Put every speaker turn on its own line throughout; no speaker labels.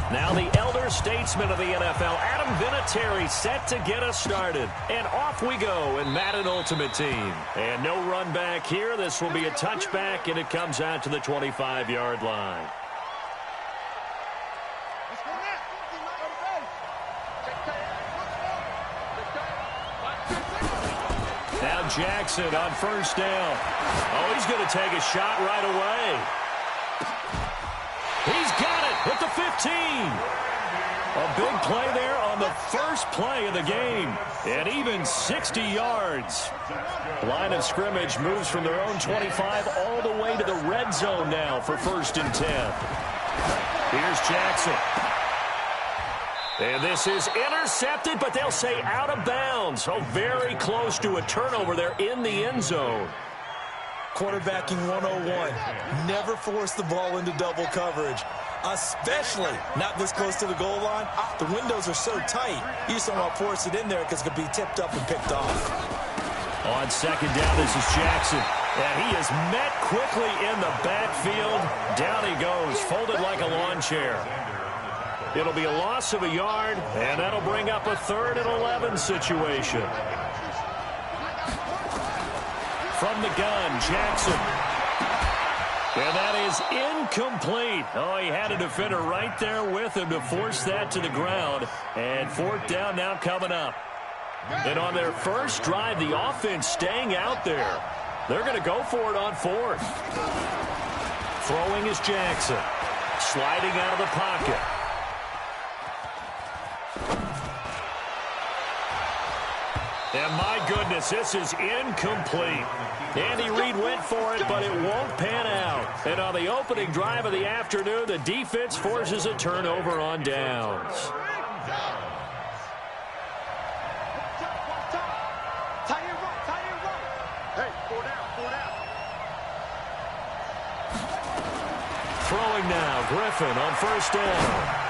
Now the elder statesman of the NFL, Adam Vinatieri, set to get us started. And off we go in Madden Ultimate Team. And no run back here. This will be a touchback, and it comes out to the 25-yard line. Now Jackson on first down. Oh, he's going to take a shot right away. He's got it at the 15. A big play there on the first play of the game. And even 60 yards. Line of scrimmage moves from their own 25 all the way to the red zone now for 1st and 10. Here's Jackson. And this is intercepted, but they'll say out of bounds. So very close to a turnover there in the end zone.
Quarterbacking 101. Never force the ball into double coverage, especially not this close to the goal line. The windows are so tight, you just don't want to force it in there because it could be tipped up and picked off.
On 2nd down, this is Jackson. And he is met quickly in the backfield. Down he goes, folded like a lawn chair. It'll be a loss of a yard, and that'll bring up a 3rd and 11 situation. From the gun, Jackson. And that is incomplete. Oh, he had a defender right there with him to force that to the ground. And 4th down now coming up. And on their first drive, the offense staying out there. They're going to go for it on 4th. Throwing is Jackson. Sliding out of the pocket. And my goodness, this is incomplete. Andy Reid went for it, but it won't pan out. And on the opening drive of the afternoon, the defense forces a turnover on downs. Throwing now, Griffin on 1st down.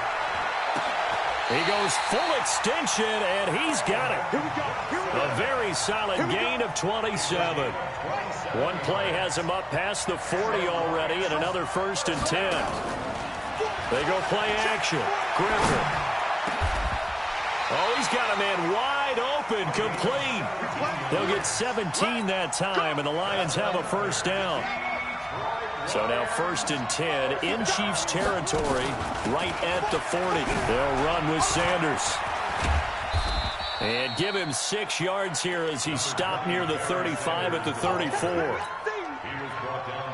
He goes full extension, and he's got it. A very solid gain of 27. One play has him up past the 40 already, and another 1st and 10. They go play action. Griffin. Oh, he's got a man wide open, complete. They'll get 17 that time, and the Lions have a 1st down. So now 1st and 10 in Chiefs territory right at the 40. They'll run with Sanders. And give him 6 yards here as he stopped near the 35 at the 34.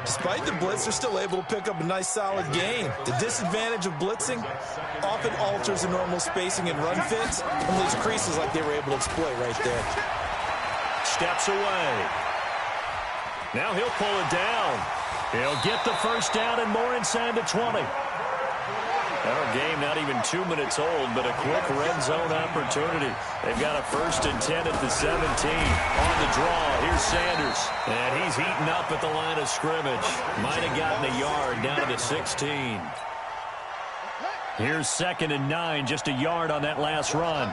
Despite the blitz, they're still able to pick up a nice solid gain. The disadvantage of blitzing often alters the normal spacing and run fits and leaves creases like they were able to exploit right there.
Steps away. Now he'll pull it down. He'll get the 1st down and more inside the 20. Our game not even 2 minutes old, but a quick red zone opportunity. They've got a 1st and 10 at the 17. On the draw, here's Sanders. And he's heating up at the line of scrimmage. Might have gotten a yard down to the 16. Here's 2nd and 9, just a yard on that last run.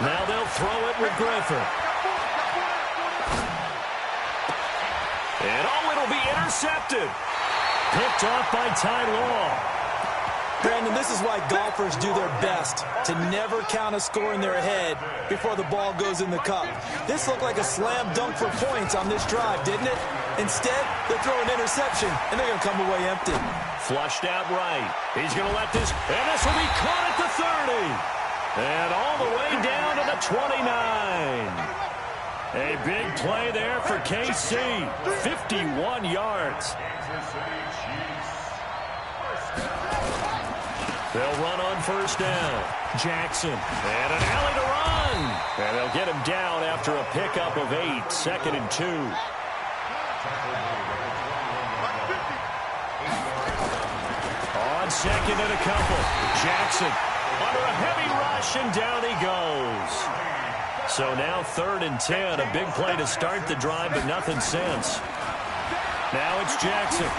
Now they'll throw it with Griffin. And oh, it'll be intercepted. Picked off by Ty Law.
Brandon, this is why golfers do their best to never count a score in their head before the ball goes in the cup. This looked like a slam dunk for points on this drive, didn't it? Instead, they throw an interception, and they're going to come away empty.
Flushed out right. He's going to let this, and this will be caught at the 30. And all the way down to the 29. A big play there for KC. 51 yards. They'll run on 1st down. Jackson. And an alley to run. And they'll get him down after a pickup of 8. 2nd and 2. On 2nd and a couple. Jackson under a heavy rush, and down he goes. So now 3rd and 10, a big play to start the drive, but nothing since. Now it's Jackson.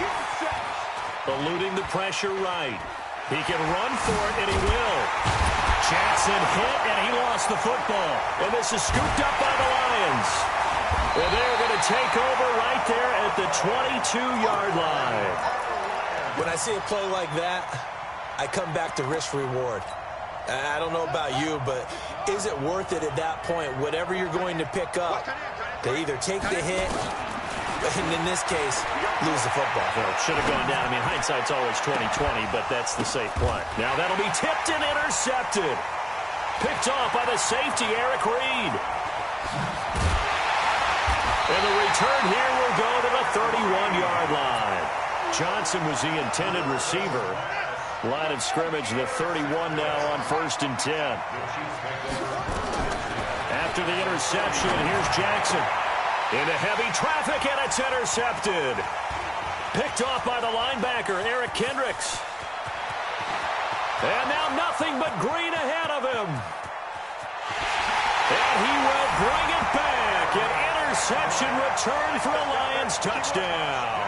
Eluding the pressure right. He can run for it, and he will. Jackson hit, and he lost the football. And this is scooped up by the Lions. And they're going to take over right there at the 22-yard line.
When I see a play like that, I come back to risk-reward. I don't know about you, but is it worth it at that point, whatever you're going to pick up, to either take the hit, and in this case, lose the football?
Well, it should have gone down. I mean, hindsight's always 20/20, but that's the safe play. Now that'll be tipped and intercepted. Picked off by the safety, Eric Reed. And the return here will go to the 31-yard line. Johnson was the intended receiver. Line of scrimmage, the 31 now on 1st and 10. After the interception, here's Jackson. Into heavy traffic, and it's intercepted. Picked off by the linebacker, Eric Kendricks. And now nothing but green ahead of him. And he will bring it back. An interception return for a Lions touchdown.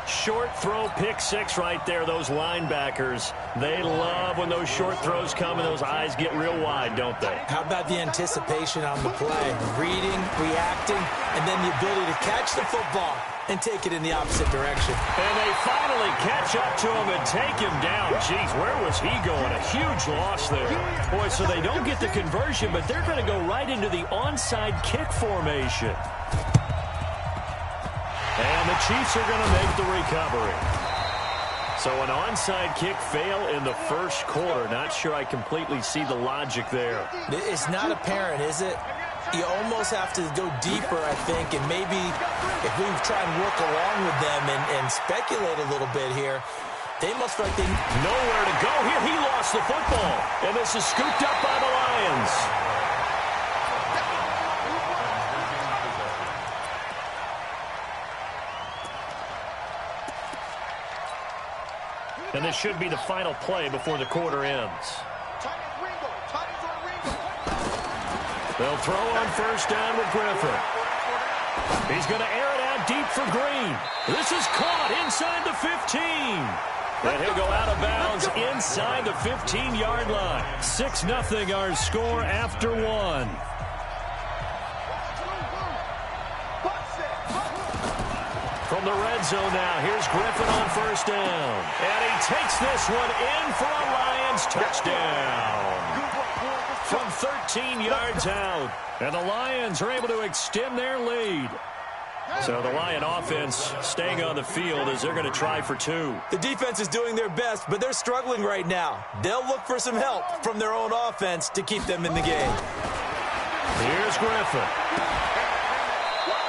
Short throw, pick six right there. Those linebackers, they love when those short throws come and those eyes get real wide, don't they?
How about the anticipation on the play? Reading, reacting, and then the ability to catch the football and take it in the opposite direction.
And they finally catch up to him and take him down. Jeez, where was he going? A huge loss there. Boy, so they don't get the conversion, but they're going to go right into the onside kick formation. And the Chiefs are going to make the recovery. So an onside kick fail in the first quarter. Not sure I completely see the logic there.
It's not apparent, is it? You almost have to go deeper, I think, and maybe if we try and work along with them and speculate a little bit here, they must feel like they
nowhere to go here. He lost the football, and this is scooped up by the Lions. And this should be the final play before the quarter ends. They'll throw on 1st down with Griffin. He's going to air it out deep for Green. This is caught inside the 15. And he'll go out of bounds inside the 15-yard line. 6-0 our score after one. From the red zone now, here's Griffin on 1st down. And he takes this one in for a Lions touchdown. From 13 yards out. And the Lions are able to extend their lead. So the Lion offense staying on the field as they're going to try for two.
The defense is doing their best, but they're struggling right now. They'll look for some help from their own offense to keep them in the game.
Here's Griffin.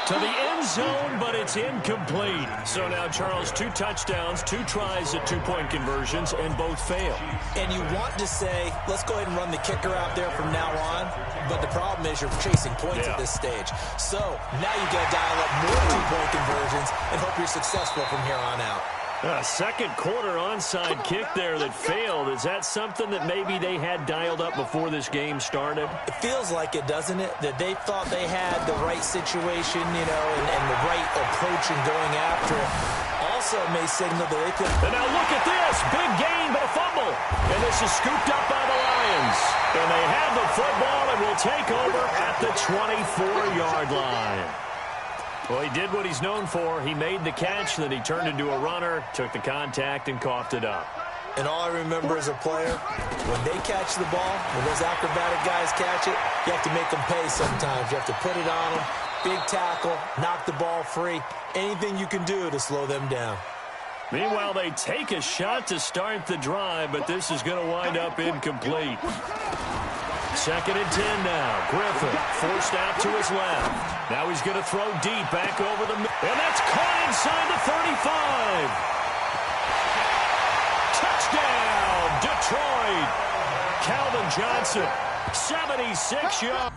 To the end zone, but it's incomplete. So now, Charles, 2 touchdowns, 2 tries at 2-point conversions, and both fail.
And you want to say, let's go ahead and run the kicker out there from now on, but the problem is you're chasing points at this stage. So now you got to dial up more 2-point conversions and hope you're successful from here on out.
Second quarter onside kick there that failed. Is that something that maybe they had dialed up before this game started?
It feels like it, doesn't it? That they thought they had the right situation, you know, and the right approach in going after it. Also may signal that they could.
And now look at this. Big gain, but a fumble. And this is scooped up by the Lions. And they have the football and will take over at the 24-yard line. Well, he did what he's known for. He made the catch, then he turned into a runner, took the contact, and coughed it up.
And all I remember as a player, when they catch the ball, when those acrobatic guys catch it, you have to make them pay sometimes. You have to put it on them, big tackle, knock the ball free, anything you can do to slow them down.
Meanwhile, they take a shot to start the drive, but this is going to wind up incomplete. 2nd and 10 now. Griffin forced out to his left. Now he's going to throw deep back over the middle. And that's caught inside the 35. Touchdown, Detroit. Calvin Johnson, 76 yards.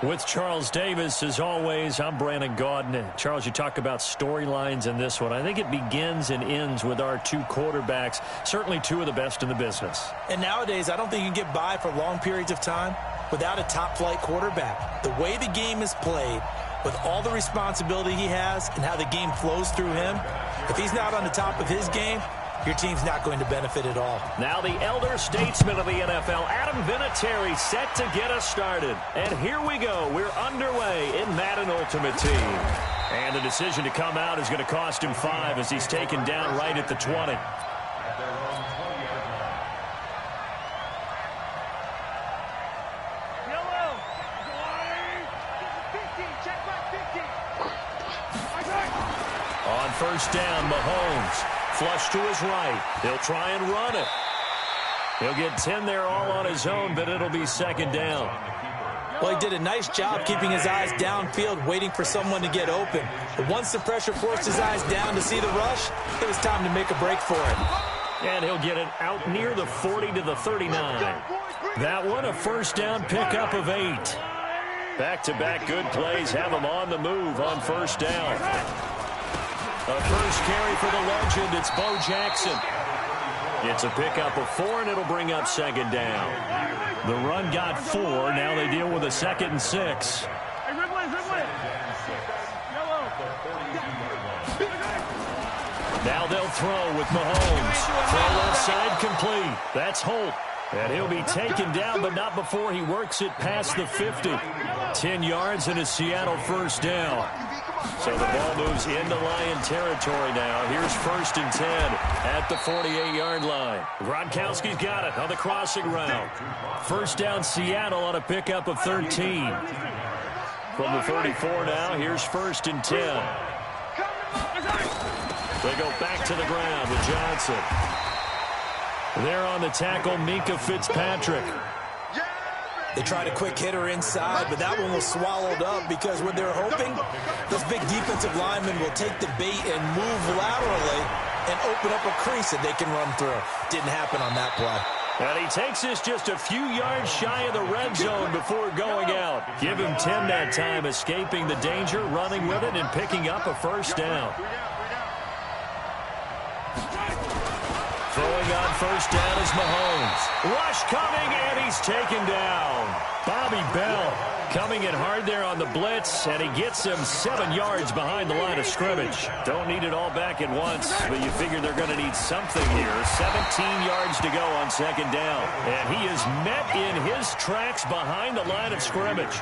With Charles Davis, as always, I'm Brandon Gaudin. Charles, you talk about storylines in this one. I think it begins and ends with our two quarterbacks, certainly two of the best in the business.
And nowadays, I don't think you can get by for long periods of time without a top-flight quarterback. The way the game is played, with all the responsibility he has and how the game flows through him, if he's not on the top of his game, your team's not going to benefit at all.
Now the elder statesman of the NFL, Adam Vinatieri, set to get us started. And here we go. We're underway in Madden Ultimate Team. And the decision to come out is going to cost him 5 as he's taken down right at the 20. On first down, Mahomes. Flush to his right. He'll try and run it. He'll get 10 there all on his own, but it'll be second down.
Well, he did a nice job keeping his eyes downfield, waiting for someone to get open. But once the pressure forced his eyes down to see the rush, it was time to make a break for it.
And he'll get it out near the 40 to the 39. That one, a first down pickup of 8. Back-to-back good plays have him on the move on first down. A first carry for the legend. It's Bo Jackson. It's a pickup of 4, and it'll bring up second down. The run got 4. Now they deal with a 2nd and 6. Now they'll throw with Mahomes. Throw left side complete. That's Holt. And he'll be taken down, but not before he works it past the 50. 10 yards and a Seattle first down. So the ball moves into Lion territory now. Here's first and 10 at the 48-yard line. Gronkowski's got it on the crossing route. First down Seattle on a pickup of 13. From the 34 now, here's first and 10. They go back to the ground with Johnson. There on the tackle, Minkah Fitzpatrick.
They tried a quick hitter inside, but that one was swallowed up because what they're hoping, this big defensive lineman will take the bait and move laterally and open up a crease that they can run through. Didn't happen on that play.
And he takes this just a few yards shy of the red zone before going out. Give him 10 that time, escaping the danger, running with it, and picking up a first down. Throwing on first down is Mahomes. Rush coming, and he's taken down. Bobby Bell coming in hard there on the blitz, and he gets him 7 yards behind the line of scrimmage. Don't need it all back at once, but you figure they're going to need something here. 17 yards to go on second down, and he is met in his tracks behind the line of scrimmage.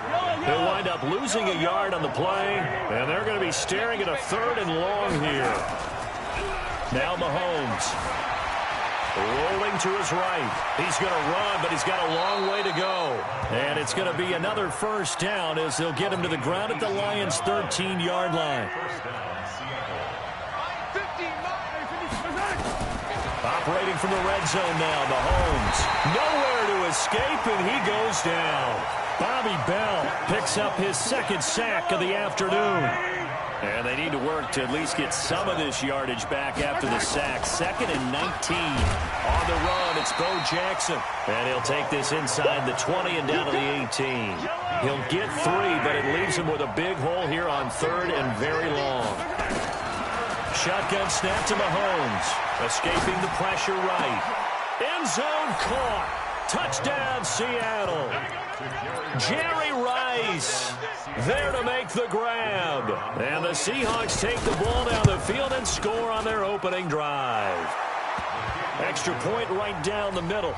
He'll wind up losing a yard on the play, and they're going to be staring at a 3rd and long here. Now Mahomes. Rolling to his right. He's going to run, but he's got a long way to go. And it's going to be another first down as they'll get him to the ground at the Lions' 13-yard line. Operating from the red zone now, Mahomes. Nowhere to escape, and he goes down. Bobby Bell picks up his 2nd sack of the afternoon. And they need to work to at least get some of this yardage back after the sack. 2nd and 19. On the run, it's Bo Jackson. And he'll take this inside the 20 and down to the 18. He'll get 3, but it leaves him with a big hole here on 3rd and very long. Shotgun snap to Mahomes. Escaping the pressure right. End zone caught. Touchdown, Seattle. Jerry Rice there to make the grab. And the Seahawks take the ball down the field and score on their opening drive. Extra point right down the middle.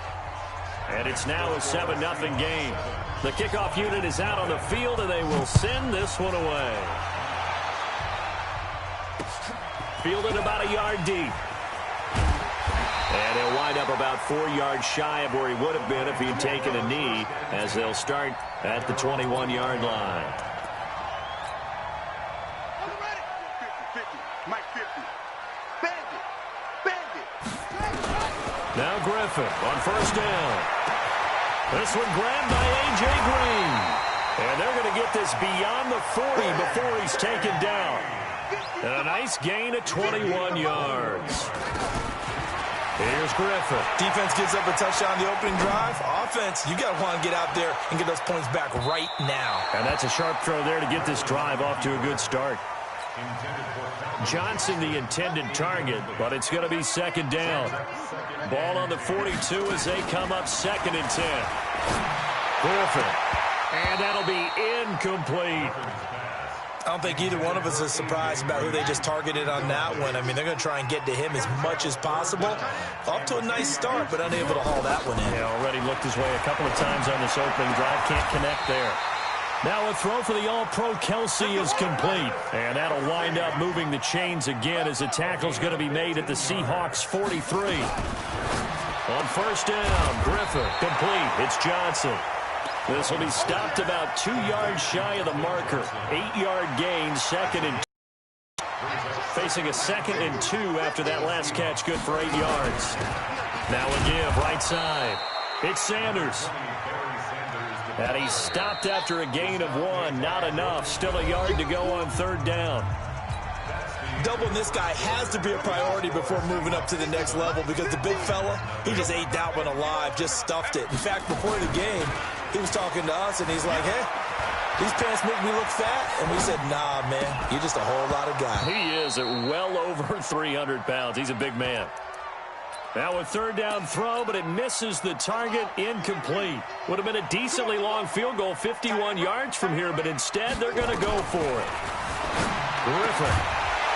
And it's now a 7-0 game. The kickoff unit is out on the field, and they will send this one away. Fielded about a yard deep. And he'll wind up about 4 yards shy of where he would have been if he had taken a knee, as they'll start at the 21-yard line. Now Griffin on first down. This one grabbed by A.J. Green. And they're going to get this beyond the 40 before he's taken down. And a nice gain of 21 yards. Here's Griffin.
Defense gives up a touchdown the opening drive. Offense, you got to want to get out there and get those points back right now.
And that's a sharp throw there to get this drive off to a good start. Johnson the intended target, but it's going to be second down. Ball on the 42 as they come up 2nd and 10. Griffin. And that'll be incomplete.
I don't think either one of us is surprised about who they just targeted on that one. I mean, they're going to try and get to him as much as possible. Off to a nice start, but unable to haul that one in.
Yeah, already looked his way a couple of times on this opening drive. Can't connect there. Now a throw for the All-Pro Kelsey is complete. And that'll wind up moving the chains again as the tackle's going to be made at the Seahawks 43. On first down, Griffin complete. It's Johnson. This will be stopped about 2 yards shy of the marker. 8-yard gain, 2nd and 2. Facing a 2nd and 2 after that last catch, good for 8 yards. Now a give, right side. It's Sanders. And he's stopped after a gain of 1. Not enough. Still a yard to go on 3rd down.
Doubling this guy has to be a priority before moving up to the next level because the big fella, he just ate that one alive, just stuffed it. In fact, before the game, he was talking to us, and he's like, hey, these pants make me look fat. And we said, nah, man, you're just a whole lot of guy.
He is at well over 300 pounds. He's a big man. Now a 3rd down throw, but it misses the target, incomplete. Would have been a decently long field goal, 51 yards from here, but instead they're going to go for it. Griffin.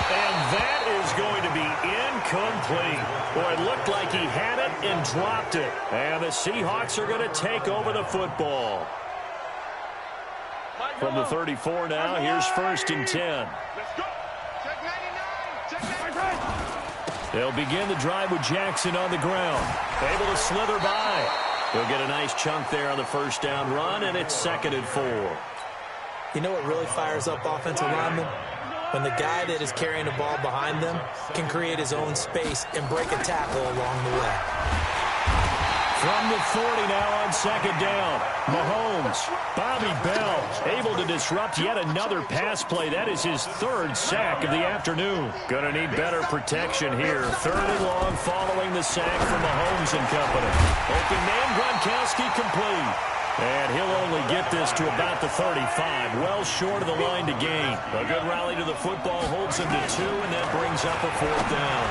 And that is going to be incomplete. Boy, it looked like he had it and dropped it. And the Seahawks are going to take over the football. From the 34 now, here's 1st and 10. They'll begin the drive with Jackson on the ground. Able to slither by. He'll get a nice chunk there on the 1st down run, and it's 2nd and 4.
You know what really fires up offensive linemen? When the guy that is carrying the ball behind them can create his own space and break a tackle along the way.
From the 40 now on 2nd down. Mahomes, Bobby Bell, able to disrupt yet another pass play. That is his 3rd sack of the afternoon. Going to need better protection here. 3rd and long following the sack from Mahomes and company. Open man, Gronkowski complete. And he'll only get this to about the 35, well short of the line to gain. A good rally to the football holds him to 2, and that brings up a 4th down.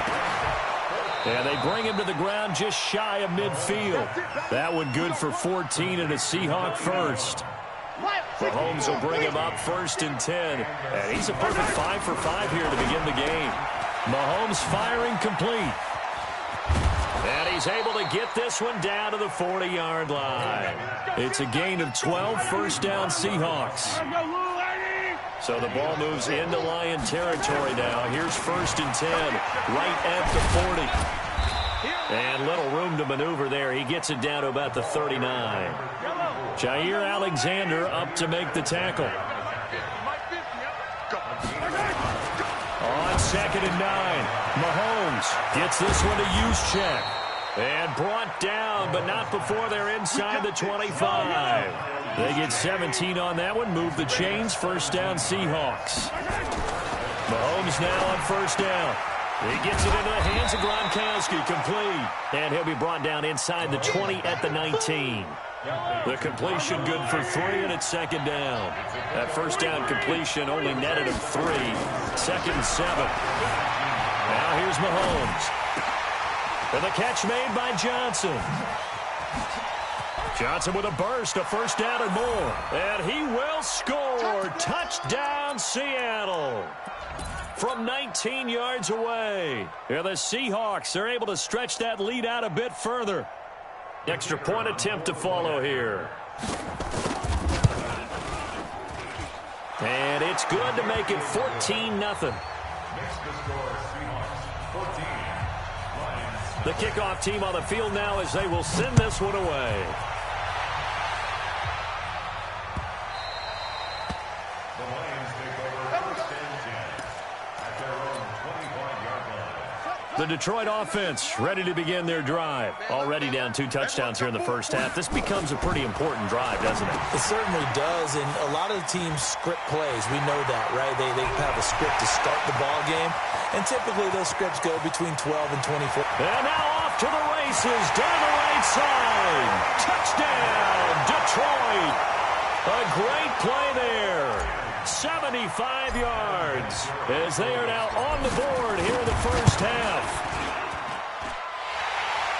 And they bring him to the ground just shy of midfield. That one good for 14 and a Seahawk first. Mahomes will bring him up 1st and 10. And he's a perfect 5 for 5 here to begin the game. Mahomes firing complete. And he's able to get this one down to the 40-yard line. It's a gain of 12, 1st down Seahawks. So the ball moves into Lion territory now. Here's 1st and 10, right at the 40. And little room to maneuver there. He gets it down to about the 39. Jair Alexander up to make the tackle. On 2nd and 9, Mahomes gets this one to Juszczyk. And brought down, but not before they're inside the 25. They get 17 on that one, move the chains, 1st down Seahawks. Mahomes now on 1st down. He gets it into the hands of Gronkowski, complete. And he'll be brought down inside the 20 at the 19. The completion good for 3, and it's 2nd down. That 1st down completion only netted him 3. 2nd and 7. Now here's Mahomes. And the catch made by Johnson. Johnson with a burst, a 1st down and more. And he will score. Touchdown, Seattle. From 19 yards away. And the Seahawks are able to stretch that lead out a bit further. Extra point attempt to follow here. And it's good to make it 14-0. The kickoff team on the field now as they will send this one away.
The Lions take over 1st and 10 at their own 25-yard line.
The Detroit offense ready to begin their drive. Already down 2 touchdowns here in the first half. This becomes a pretty important drive, doesn't it?
It certainly does, and a lot of the teams script plays. We know that, right? They have a script to start the ball game, and typically those scripts go between 12 and 24.
And now off to the races down the right side. Touchdown, Detroit. A great play there. 75 yards as they are now on the board here in the first half.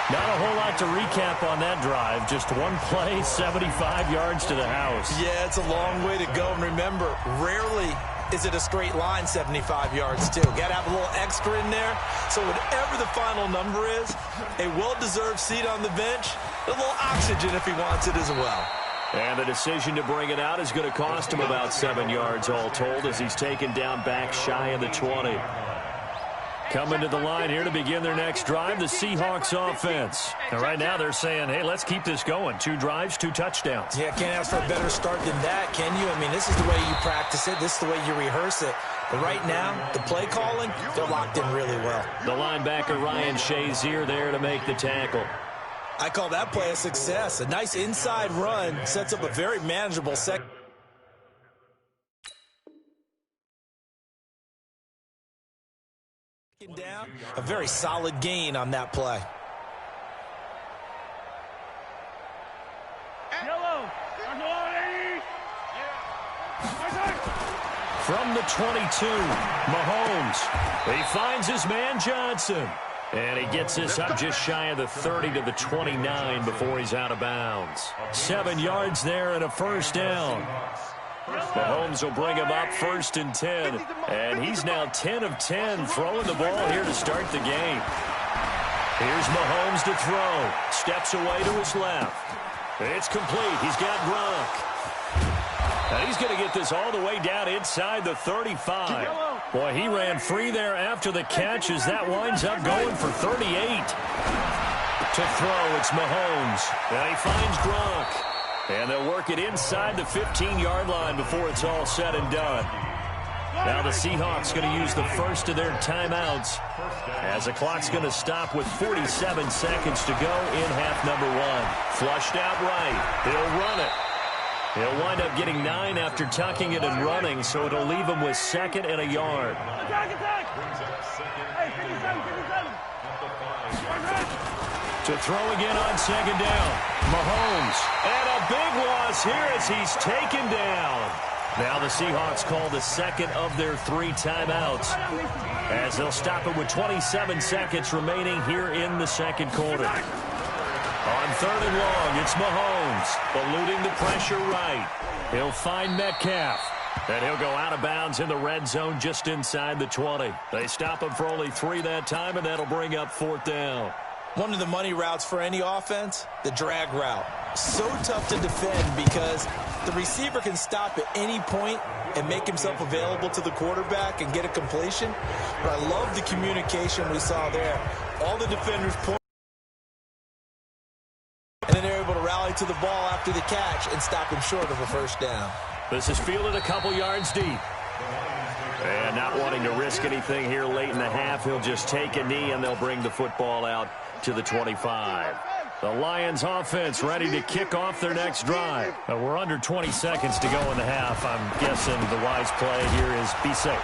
Not a whole lot to recap on that drive. Just one play, 75 yards to the house.
Yeah, it's a long way to go. And remember, rarely is it a straight line 75 yards, too. Got to have a little extra in there. So whatever the final number is, a well-deserved seat on the bench, a little oxygen if he wants it as well.
And the decision to bring it out is going to cost him about 7 yards all told as he's taken down back shy of the 20. Coming to the line here to begin their next drive, the Seahawks offense. And right now they're saying, hey, let's keep this going. 2 drives, 2 touchdowns.
Yeah, can't ask for a better start than that, can you? I mean, this is the way you practice it. This is the way you rehearse it. But right now, the play calling, they're locked in really well.
The linebacker Ryan Shazier there to make the tackle.
I call that play a success. A nice inside run sets up a very manageable second down. A very solid gain on that play.
From the 22, Mahomes. He finds his man Johnson. And he gets this up just shy of the 30 to the 29 before he's out of bounds. 7 yards there and a first down. Mahomes will bring him up 1st and 10. And he's now 10 of 10 throwing the ball here to start the game. Here's Mahomes to throw. Steps away to his left. It's complete. He's got Gronk. And he's going to get this all the way down inside the 35. Boy, he ran free there after the catch as that winds up going for 38. To throw, it's Mahomes. And he finds Gronk. And they'll work it inside the 15-yard line before it's all said and done. Now the Seahawks going to use the first of their timeouts as the clock's going to stop with 47 seconds to go in half number 1. Flushed out right. He'll run it. He'll wind up getting 9 after tucking it and running, so it'll leave him with 2nd and a yard. To throw again on 2nd down. Mahomes. And a big loss here as he's taken down. Now the Seahawks call the 2nd of their 3 timeouts as they'll stop it with 27 seconds remaining here in the 2nd quarter. On 3rd and long, it's Mahomes, eluding the pressure right. He'll find Metcalf, and he'll go out of bounds in the red zone just inside the 20. They stop him for only 3 that time, and that'll bring up 4th down.
One of the money routes for any offense, the drag route. So tough to defend because the receiver can stop at any point and make himself available to the quarterback and get a completion. But I love the communication we saw there. All the defenders point. And then they're able to rally to the ball after the catch and stop him short of a first down.
This is fielded a couple yards deep. And not wanting to risk anything here late in the half, he'll just take a knee and they'll bring the football out to the 25. The Lions offense ready to kick off their next drive. We're under 20 seconds to go in the half. I'm guessing the wise play here is be safe.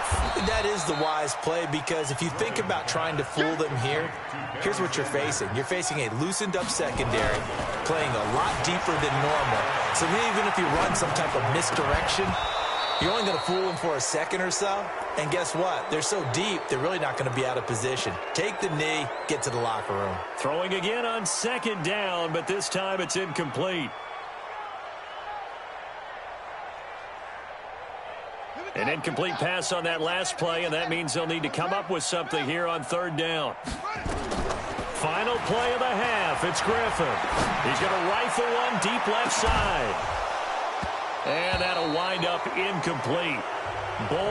That is the wise play because if you think about trying to fool them here, here's what you're facing. You're facing a loosened up secondary, playing a lot deeper than normal. So even if you run some type of misdirection, you're only going to fool them for a second or so. And guess what? They're so deep, they're really not going to be out of position. Take the knee, get to the locker room.
Throwing again on 2nd down, but this time it's incomplete. An incomplete pass on that last play, and that means they'll need to come up with something here on 3rd down. Final play of the half. It's Griffin. He's going to rifle one deep left side. And that'll wind up incomplete. Ball